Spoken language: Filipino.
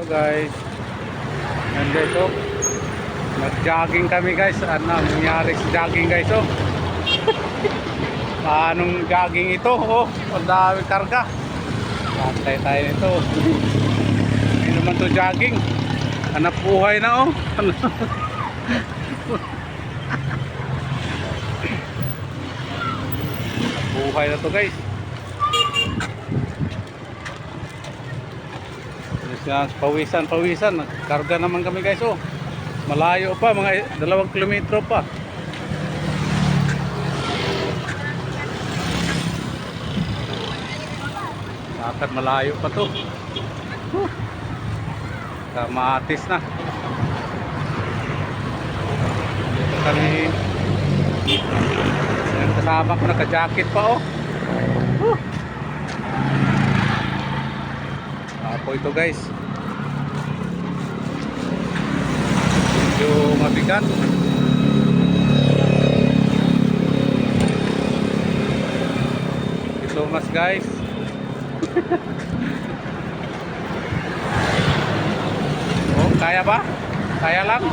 guys. And guys, oh, nag-jogging kami guys. Ano nangyari sa jogging guys, oh? Paanong jogging ito, oh? Ang dami karga. Patay tayo nito. Hindi naman to jogging. Hanap buhay na, oh. Buhay na to guys. Pawisan. Nagkarga naman kami guys, oh. Malayo pa, mga 2 kilometro pa. Bakit malayo pa to? Kamatis na. Dito kami. Yung kasama ko naka-jacket pa, oh. Apo ito guys. Medyo mabigat. Ito mas guys. Oh, kaya ba? Kaya lang?